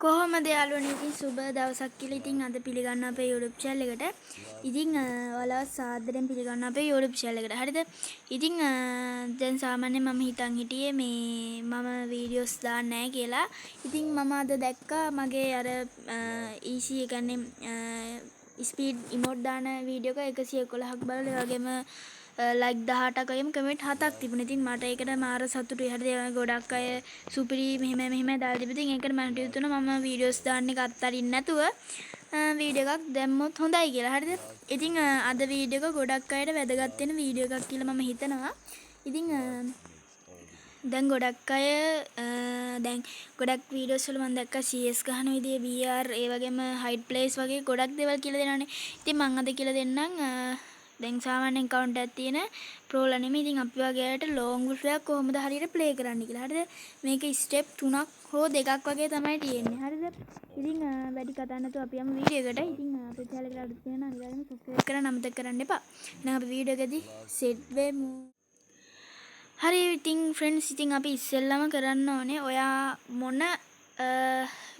කොහොමද යාළුවනේ ඉතින් සුබ දවසක් කියලා ඉතින් අද පිළිගන්න අපේ YouTube channel එකට. ඉතින් ඔයාලව සාදරයෙන් පිළිගන්න අපේ YouTube channel එකට. හරිද? ඉතින් දැන් සාමාන්‍යයෙන් මම හිතන් හිටියේ මේ මම වීඩියෝස් දාන්නේ නැහැ කියලා. ඉතින් මම අද දැක්කා මගේ අර EC ඒ කියන්නේ ස්පීඩ් ඉමෝට් දාන වීඩියෝ එක 111ක් බලලා ඒ වගේම ලයික් 18ක් වගේම කමෙන්ට් 7ක් තිබුණා. ඉතින් මට ඒකට මාර සතුටුයි. හරිද? ගොඩක් අය සුපිරි මෙහෙම දාලා තිබුණා. ඉතින් ඒකට මට හිතුණා මම වීඩියෝස් දාන්න එක අත්තරින්න නැතුව වීඩියෝ එකක් දැම්මොත් හොඳයි කියලා. හරිද? ඉතින් අද වීඩියෝ එක ගොඩක් අයට වැදගත් වෙන වීඩියෝ එකක් කියලා මම හිතනවා. ඉතින් දැන් ගොඩක් අය දැන් ගොඩක් වීඩියෝස් වල මම දැක්කා CS ගහන විදිය BR ඒ වගේම හයිඩ් ප්ලේස් වගේ ගොඩක් දේවල් කියලා දෙනවානේ. ඉතින් මම අද කියලා දෙන්නම් දැන් සාමාන්‍යයෙන් account එකක් තියෙන ප්‍රෝලා නෙමෙයි. ඉතින් අපි වගේ අයට long wolf එකක් කොහොමද හරියට play කරන්න කියලා. හරිද? මේක step 3ක් හෝ 2ක් වගේ තමයි තියෙන්නේ. හරිද? ඉතින් වැඩි කතා නැතුව අපි යමු වීඩියෝ එකට. ඉතින් අපේ channel එකට අලුත් වෙන අනිවාර්යයෙන්ම subscribe කරන්න අමතක කරන්න එපා. එහෙනම් අපි වීඩියෝ එකදී set වෙමු. හරි ඉතින් ෆ්‍රෙන්ඩ්ස් ඉතින් අපි ඉස්සෙල්ලාම කරන්න ඕනේ ඔයා මොන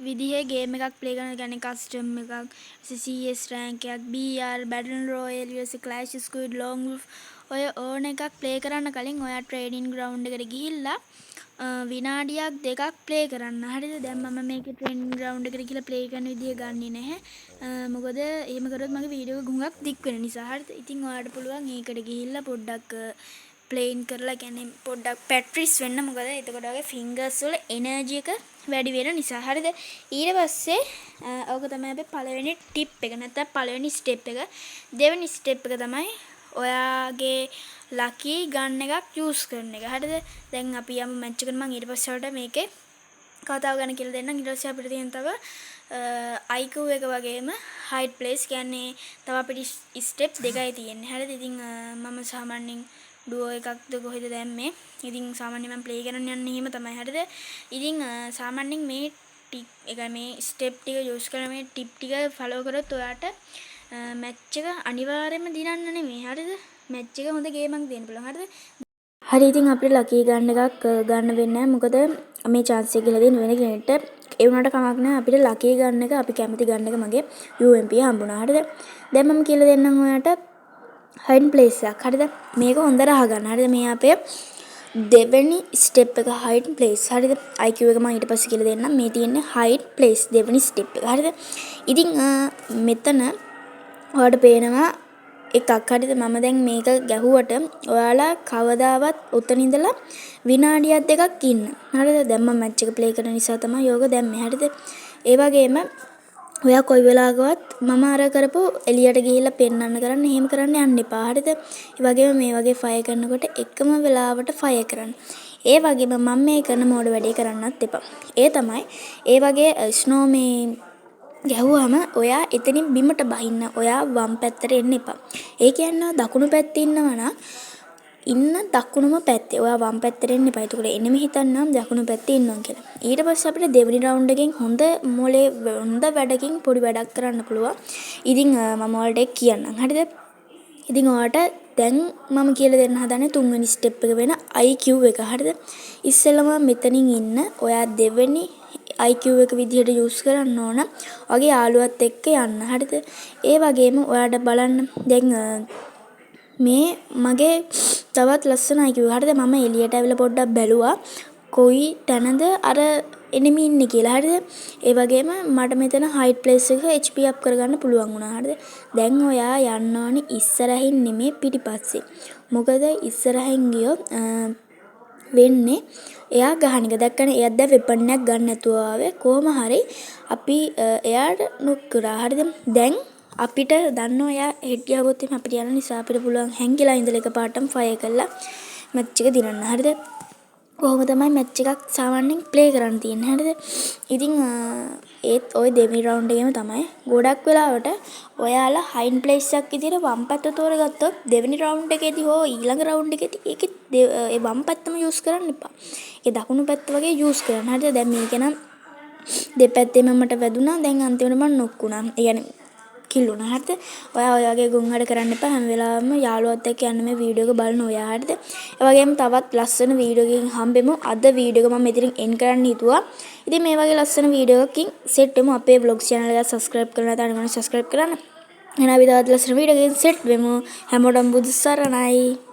විදිහේ ගේම් එකක් ප්ලේ කරනවද කියන්නේ කස්ටම් එකක් CS රෑන්ක් එකක් BR Battle Royale US Clash Squad Long Wolf ඔය ඕන එකක් ප්ලේ කරන්න කලින් ඔයා ට්‍රේනින් ග්‍රවුන්ඩ් එකට ගිහිල්ලා විනාඩියක් දෙකක් ප්ලේ කරන්න. හරිද? දැන් මම මේකේ ට්‍රේනින් ග්‍රවුන්ඩ් එකට ගිහලා ප්ලේ කරන විදිය ගන්නෙ නැහැ. මොකද එහෙම කරොත් මගේ වීඩියෝ එක ගුඟක් දික් වෙන නිසා. හරිද? ඉතින් ඔයාලට පුළුවන් ඒකට ගිහිල්ලා පොඩ්ඩක් ප්ලේන් කරලා කියන්නේ පොඩ්ඩක් පැට්‍රිස් වෙන්න. මොකද එතකොට වගේ ෆින්ගර්ස් වල එනර්ජි එක වැඩි වෙන නිසා. හරිද? ඊට පස්සේ ඕක තමයි අපි පළවෙනි ටිප් එක. නැත්නම් පළවෙනි ස්ටෙප් එක. දෙවෙනි ස්ටෙප් එක තමයි ඔයාගේ ලකි ගන් එකක් යූස් කරන එක. හරිද? දැන් අපි යමු මැච් එකට. මම ඊට පස්සේ වලට මේකේ කතාව ගැන කියලා දෙන්නම්. ඊට පස්සේ අපිට තියෙන තව IQ එක වගේම හයිඩ් ප්ලේස් කියන්නේ තව අපිට ස්ටෙප් දෙකයි තියෙන්නේ. හරිද? ඉතින් මම සාමාන්‍යයෙන් ඩුවෝ එකක්ද කොහෙද දැම්මේ. ඉතින් සාමාන්‍යයෙන් මම ප්ලේ කරන්න යන්නේ එහෙම තමයි. හරිද? ඉතින් සාමාන්‍යයෙන් මේ ටිප් එක මේ ස්ටෙප් ටික යූස් කරන මේ ටිප් ටික ෆලෝ කරොත් ඔයාට මැච් එක අනිවාර්යයෙන්ම දිනන්න නෙමෙයි. හරිද? මැච් එක හොඳ ගේමක් දෙන්න පුළුවන්. හරිද? හරි ඉතින් අපිට ලකී ගන්න එකක් ගන්න වෙන්නේ නැහැ. මොකද මේ chance එක කියලා දෙන වෙන කෙනෙක්ට ඒ වුණාට කමක් නැහැ. අපිට ලකී ගන්න එක අපි කැමති ගන්න එක මගේ UMP හම්බුණා. හරිද? දැන් මම කියලා දෙන්නම් ඔයාට හයිඩ් ප්ලේස් එකක්. හරිද? මේක හොඳට අහගන්න. හරිද? මේ අපේ දෙවෙනි ස්ටෙප් එක හයිඩ් ප්ලේස්. හරිද? IQ එක මම ඊට පස්සේ කියලා දෙන්නම්. මේ තියෙන්නේ හයිඩ් ප්ලේස් දෙවෙනි ස්ටෙප් එක. හරිද? ඉතින් මෙතන ඔයාලට පේනවා එකක්. හරිද? මම දැන් මේක ගැහුවට ඔයාලා කවදාවත් උතන ඉඳලා විනාඩියක් දෙකක් ඉන්න. හරිද? දැන් මම මැච් එක ප්ලේ කරන නිසා තමයි යෝග දැම්මේ. හරිද? ඒ වගේම ඔයා කොයි වෙලාවකවත් මම අර කරපු එළියට ගිහිල්ලා පෙන්නන්න කරන්න එහෙම කරන්න යන්න එපා. හරිද? ඒ වගේම මේ වගේ ෆයර් කරනකොට එකම වෙලාවට ෆයර් කරන්න. ඒ වගේම මම මේ කරන මෝඩ වැඩේ කරන්නත් එපා. ඒ තමයි ඒ වගේ ස්නෝ මේ ගැහුවාම ඔයා එතනින් බිමට බහින්න. ඔයා වම් පැත්තට එන්න එපා. ඒ කියන්නේ දකුණු පැත්තේ ඉන්නවා නම් ඉන්න දකුණුම පැත්තේ. ඔයා වම් පැත්තට එන්න එපා. ඒකට එනෙම හිතන්නම් දකුණු පැත්තේ ඉන්නවා කියලා. ඊට පස්සේ අපිට දෙවෙනි රවුන්ඩ් එකෙන් හොඳ මොලේ හොඳ වැඩකින් පොඩි වැඩක් කරන්න පුළුවන්. ඉතින් මම ඔයාලට ඒක කියන්නම්. හරිද? ඉතින් ඔයාලට දැන් මම කියලා දෙන්න හදන්නේ තුන්වෙනි ස්ටෙප් එක වෙන IQ එක. හරිද? ඉස්සෙල්ලම මෙතනින් ඉන්න ඔයා දෙවෙනි IQ එක විදිහට යූස් කරන්න ඕන. ඔයාගේ යාළුවත් එක්ක යන්න. හරිද? ඒ වගේම ඔයාට බලන්න දැන් මේ මගේ තවත් ලස්සන IQ. හරිද? මම එළියට ඇවිල්ලා පොඩ්ඩක් බැලුවා. කොයි තැනද අර එනිමි ඉන්නේ කියලා. හරිද? ඒ වගේම මට මෙතන හයිඩ් ප්ලේස් එක HP අප් කරගන්න පුළුවන් වුණා. හරිද? දැන් ඔයා යන්න ඕනේ ඉස්සරහින් නෙමෙයි පිටිපස්සේ. මොකද ඉස්සරහින් ගියොත් වෙන්නේ එයා ගහන එක. දැක්කනේ එයාත් දැන් වෙපන් එකක් ගන්න නැතුව ආවේ. කොහොම හරි අපි එයාට නොක් කරා. හරිද? දැන් අපිට දන්නවා එයා හෙඩ් ගහුවොත් එහෙනම් අපිට යන නිසා අපිට පුළුවන් හැංගිලා ඉඳලා එකපාරටම ෆයර් කරලා මැච් එක දිනන්න. හරිද? කොහොම තමයි මැච් එකක් සාමාන්‍යයෙන් ප්ලේ කරන්න තියෙන්නේ. හරිද? ඉතින් ඒත් ওই දෙවෙනි රවුන්ඩ් එකේම තමයි ගොඩක් වෙලාවට ඔයාලා හයිඩ් ප්ලේස් එකක් විදිහට වම් පැත්ත තෝරගත්තොත් දෙවෙනි රවුන්ඩ් එකේදී හෝ ඊළඟ රවුන්ඩ් එකේදී ඒකේ ඒ වම් පැත්තම යූස් කරන්න එපා. ඒ දකුණු පැත්ත වගේ යූස් කරන්න. හරිද? දැන් මේක නම් දෙපැත්තෙම මට වැදුනා. දැන් අන්තිමට මම නොක් වුණා. ඒ කියන්නේ කිල්ලුණා. හරිද? ඔයා ඔය වගේ ගුණ වැඩ කරන්න එපා. හැම වෙලාවෙම යාළුවොත් එක්ක යන්න මේ වීඩියෝ එක බලන ඔයා. හරිද? ඒ වගේම තවත් ලස්සන වීඩියෝ එකකින් හම්බෙමු. අද වීඩියෝ එක මම මෙතනින් එන්ඩ් කරන්න හිතුවා. ඉතින් මේ වගේ ලස්සන වීඩියෝ එකකින් සෙට් වෙමු. අපේ vlog channel එක subscribe කරලා නැත්නම් අනිවාර්යෙන් subscribe කරන්න. එහෙනම් අපි තවත් ලස්සන වීඩියෝ එකකින් සෙට් වෙමු. හැමෝටම බුදු සරණයි.